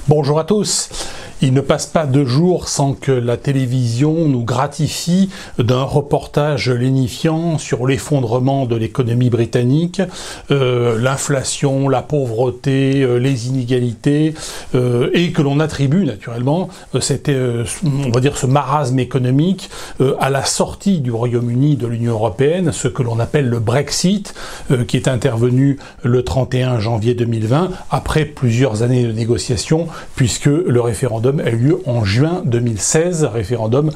Bonjour à tous. Il ne passe pas 2 jours sans que la télévision nous gratifie d'un reportage lénifiant sur l'effondrement de l'économie britannique, l'inflation, la pauvreté, les inégalités, et que l'on attribue naturellement on va dire ce marasme économique à la sortie du Royaume-Uni de l'Union européenne, ce que l'on appelle le Brexit, qui est intervenu le 31 janvier 2020, après plusieurs années de négociations, puisque le référendum a eu lieu en juin 2016, référendum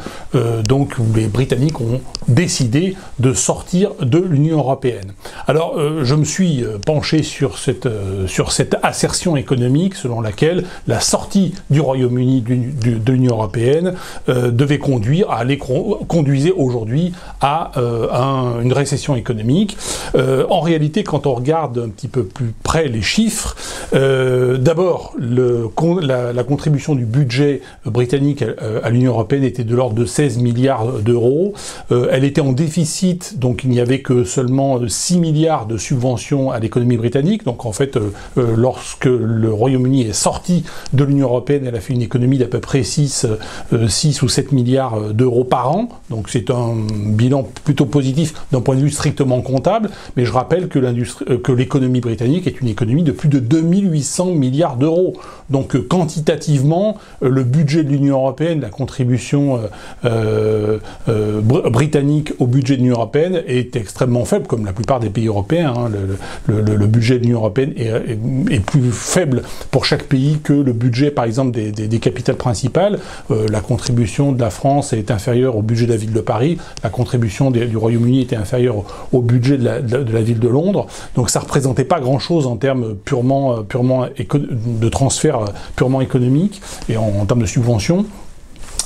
donc où les Britanniques ont décidé de sortir de l'Union européenne. Alors je me suis penché sur cette assertion économique selon laquelle la sortie du Royaume-Uni de l'Union européenne conduisait aujourd'hui à une récession économique. En réalité, quand on regarde un petit peu plus près les chiffres, d'abord la contribution du budget britannique à l'Union européenne était de l'ordre de 16 milliards d'euros. Elle était en déficit, donc il n'y avait que seulement 6 milliards de subventions à l'économie britannique. Donc en fait, lorsque le Royaume-Uni est sorti de l'Union européenne, elle a fait une économie d'à peu près 6 ou 7 milliards d'euros par an. Donc c'est un bilan plutôt positif d'un point de vue strictement comptable. Mais je rappelle que l'économie britannique est une économie de plus de 2800 milliards d'euros. Donc quantitativement, le budget de l'Union européenne, la contribution britannique au budget de l'Union européenne est extrêmement faible, comme la plupart des pays européens. Hein. Le budget de l'Union européenne est plus faible pour chaque pays que le budget, par exemple, des capitales principales. La contribution de la France est inférieure au budget de la ville de Paris. La contribution du Royaume-Uni était inférieure au budget de la ville de Londres. Donc ça représentait pas grand-chose en termes de transfert purement économique et en termes de subventions.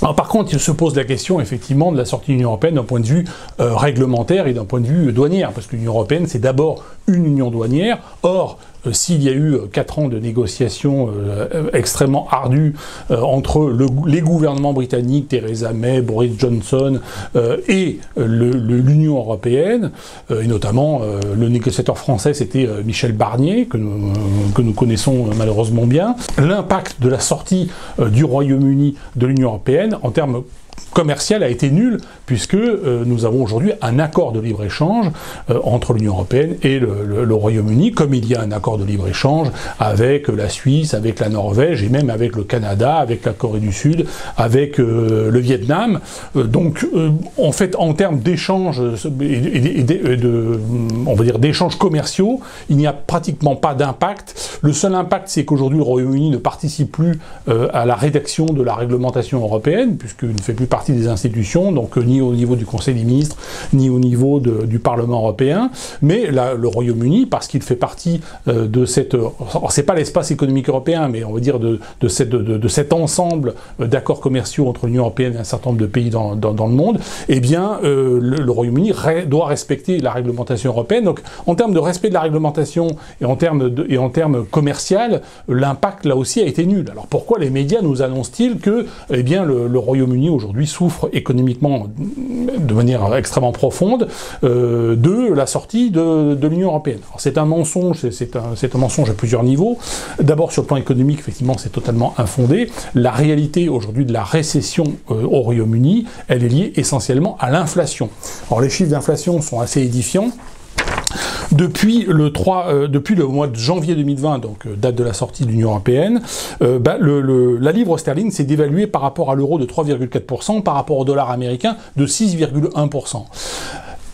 Alors, par contre, il se pose la question effectivement de la sortie de l'Union européenne d'un point de vue réglementaire et d'un point de vue douanière, parce que l'Union européenne c'est d'abord une union douanière. Or, s'il y a eu 4 ans de négociations extrêmement ardues entre les gouvernements britanniques, Theresa May, Boris Johnson et l'Union européenne, et notamment le négociateur français c'était Michel Barnier, que nous connaissons malheureusement bien, l'impact de la sortie du Royaume-Uni de l'Union européenne en termes commercial a été nul, puisque nous avons aujourd'hui un accord de libre-échange entre l'Union européenne et le Royaume-Uni, comme il y a un accord de libre-échange avec la Suisse, avec la Norvège, et même avec le Canada, avec la Corée du Sud, avec le Vietnam. Donc, en fait, en termes d'échanges on va dire d'échanges commerciaux, il n'y a pratiquement pas d'impact. Le seul impact, c'est qu'aujourd'hui, le Royaume-Uni ne participe plus à la rédaction de la réglementation européenne, puisqu'il ne fait plus partie des institutions, donc ni au niveau du Conseil des ministres, ni au niveau du Parlement européen, mais le Royaume-Uni, parce qu'il fait partie de cette... c'est pas l'espace économique européen, mais on va dire de cet ensemble d'accords commerciaux entre l'Union européenne et un certain nombre de pays dans le monde, eh bien, le Royaume-Uni doit respecter la réglementation européenne. Donc, en termes de respect de la réglementation et en termes commercial, l'impact, là aussi, a été nul. Alors, pourquoi les médias nous annoncent-ils que, eh bien, le Royaume-Uni, aujourd'hui, souffre économiquement de manière extrêmement profonde de la sortie de l'Union européenne. Alors c'est un mensonge, c'est un mensonge à plusieurs niveaux. D'abord sur le plan économique, effectivement, c'est totalement infondé. La réalité aujourd'hui de la récession au Royaume-Uni, elle est liée essentiellement à l'inflation. Alors les chiffres d'inflation sont assez édifiants. Depuis le mois de janvier 2020, donc date de la sortie de l'Union européenne, la livre sterling s'est dévaluée par rapport à l'euro de 3,4%, par rapport au dollar américain de 6,1%.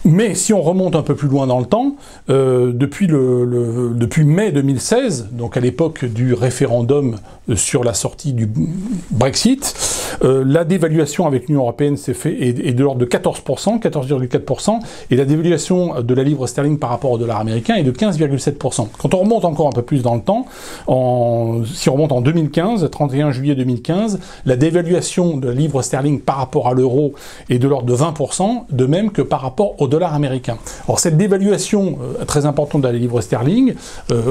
Mais si on remonte un peu plus loin dans le temps, depuis mai 2016, donc à l'époque du référendum sur la sortie du Brexit, la dévaluation avec l'Union européenne est de l'ordre de 14%, 14,4%, et la dévaluation de la livre sterling par rapport au dollar américain est de 15,7%. Quand on remonte encore un peu plus dans le temps, si on remonte en 2015, 31 juillet 2015, la dévaluation de la livre sterling par rapport à l'euro est de l'ordre de 20%, de même que par rapport au dollar dollar américain. Alors cette dévaluation très importante de la livre sterling,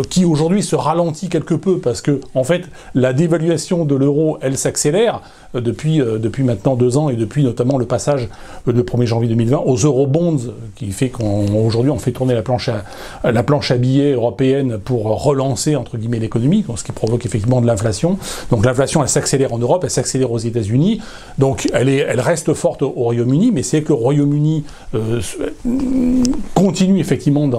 qui aujourd'hui se ralentit quelque peu parce que en fait la dévaluation de l'euro, elle s'accélère depuis maintenant 2 ans et depuis notamment le passage le 1er janvier 2020 aux eurobonds, qui fait qu'aujourd'hui on fait tourner la planche à billets européenne pour relancer entre guillemets l'économie, ce qui provoque effectivement de l'inflation. Donc l'inflation elle s'accélère en Europe, elle s'accélère aux États-Unis, donc elle reste forte au Royaume-Uni, mais c'est que le Royaume-Uni continue effectivement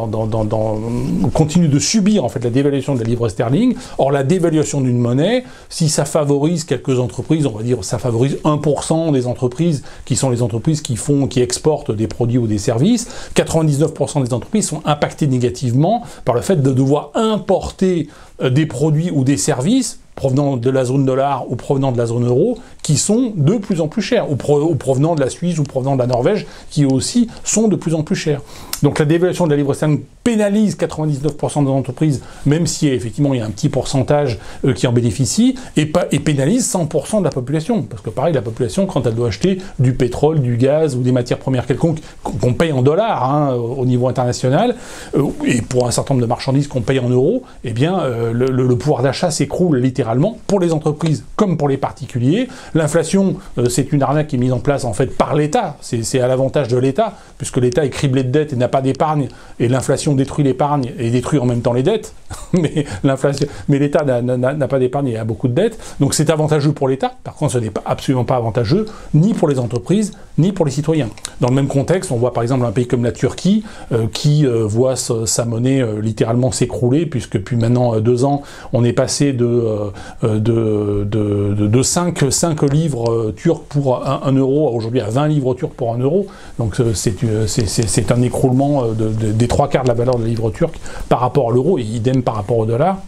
continue de subir en fait la dévaluation de la livre sterling. Or la dévaluation d'une monnaie, si ça favorise quelques entreprises, on va dire ça favorise 1% des entreprises qui sont les entreprises qui exportent des produits ou des services, 99% des entreprises sont impactées négativement par le fait de devoir importer des produits ou des services provenant de la zone dollar ou provenant de la zone euro, qui sont de plus en plus chers, ou provenant de la Suisse ou provenant de la Norvège, qui aussi sont de plus en plus chers. Donc la dévaluation de la livre sterling pénalise 99% des entreprises, même si effectivement il y a un petit pourcentage qui en bénéficie, et pénalise 100% de la population. Parce que pareil, la population, quand elle doit acheter du pétrole, du gaz ou des matières premières quelconques qu'on paye en dollars au niveau international, et pour un certain nombre de marchandises qu'on paye en euros, eh bien le pouvoir d'achat s'écroule littéralement pour les entreprises comme pour les particuliers. L'inflation, c'est une arnaque qui est mise en place en fait par l'État, c'est à l'avantage de l'État, puisque l'État est criblé de dettes et n'a pas d'épargne, et l'inflation détruit l'épargne et détruit en même temps les dettes, mais l'État n'a pas d'épargne et a beaucoup de dettes, donc c'est avantageux pour l'État. Par contre, ce n'est absolument pas avantageux ni pour les entreprises, ni pour les citoyens. Dans le même contexte, on voit par exemple un pays comme la Turquie, qui voit sa monnaie littéralement s'écrouler, puisque depuis maintenant 2 ans, on est passé de 5 livres turcs pour 1 euro, aujourd'hui à 20 livres turcs pour 1 euro. Donc c'est un écroulement des 3/4 de la valeur de la livre turque par rapport à l'euro, et idem par rapport au dollar.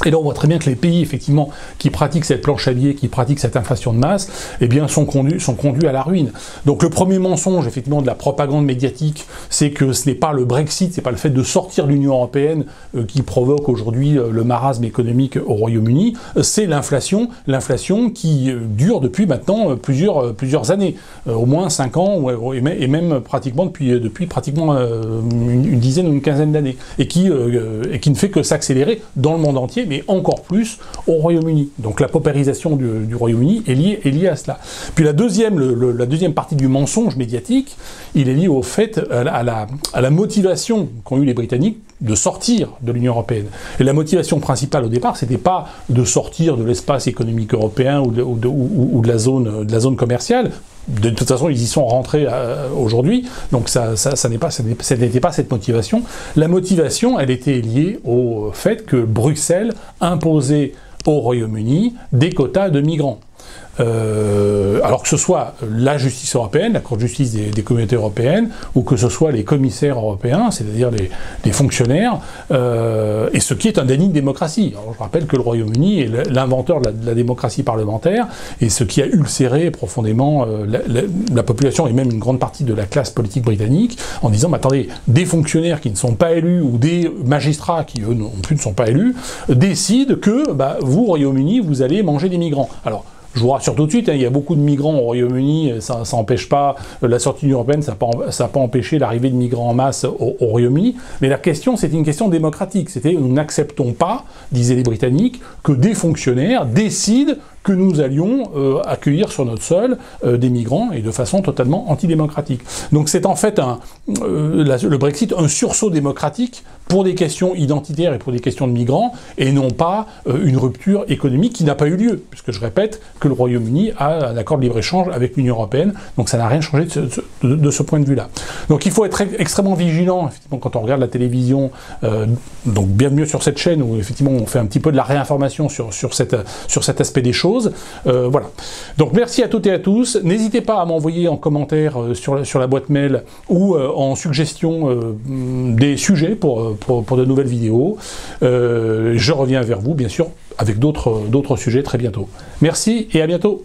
Et là, on voit très bien que les pays, effectivement, qui pratiquent cette planche à billets, qui pratiquent cette inflation de masse, eh bien, sont conduits à la ruine. Donc, le premier mensonge, effectivement, de la propagande médiatique, c'est que ce n'est pas le Brexit, c'est pas le fait de sortir de l'Union européenne qui provoque aujourd'hui le marasme économique au Royaume-Uni, c'est l'inflation qui dure depuis maintenant plusieurs années, au moins 5 ans, et même pratiquement depuis pratiquement une dizaine ou une quinzaine d'années, et qui ne fait que s'accélérer dans le monde entier, mais encore plus au Royaume-Uni. Donc la paupérisation du Royaume-Uni est liée à cela. Puis la deuxième partie du mensonge médiatique, il est lié au fait, à la motivation qu'ont eu les Britanniques de sortir de l'Union européenne. Et la motivation principale au départ, c'était pas de sortir de l'espace économique européen ou de la zone commerciale. De toute façon, ils y sont rentrés aujourd'hui, donc ça n'était pas cette motivation. La motivation, elle était liée au fait que Bruxelles imposait au Royaume-Uni des quotas de migrants. Alors que ce soit la justice européenne, la Cour de justice des communautés européennes, ou que ce soit les commissaires européens, c'est-à-dire les fonctionnaires, et ce qui est un déni de démocratie. Alors, je rappelle que le Royaume-Uni est l'inventeur de la démocratie parlementaire, et ce qui a ulcéré profondément la population, et même une grande partie de la classe politique britannique, en disant, mais attendez, des fonctionnaires qui ne sont pas élus, ou des magistrats qui, eux, non plus ne sont pas élus, décident que, vous, Royaume-Uni, vous allez manger des migrants. Alors, je vous rassure tout de suite, il y a beaucoup de migrants au Royaume-Uni, ça n'empêche pas la sortie de l'Union européenne, ça n'a pas empêché l'arrivée de migrants en masse au Royaume-Uni, mais la question, c'était une question démocratique, c'était nous n'acceptons pas, disaient les Britanniques, que des fonctionnaires décident que nous allions accueillir sur notre sol des migrants, et de façon totalement antidémocratique. Donc c'est en fait le Brexit un sursaut démocratique pour des questions identitaires et pour des questions de migrants, et non pas une rupture économique qui n'a pas eu lieu, puisque je répète que le Royaume-Uni a un accord de libre-échange avec l'Union européenne, donc ça n'a rien changé de ce point de vue-là. Donc il faut être extrêmement vigilant, effectivement, quand on regarde la télévision, donc bienvenue sur cette chaîne où effectivement on fait un petit peu de la réinformation sur cet aspect des choses. Voilà. Donc merci à toutes et à tous. N'hésitez pas à m'envoyer en commentaire sur la boîte mail ou en suggestion des sujets pour de nouvelles vidéos. Je reviens vers vous, bien sûr, avec d'autres sujets très bientôt. Merci et à bientôt.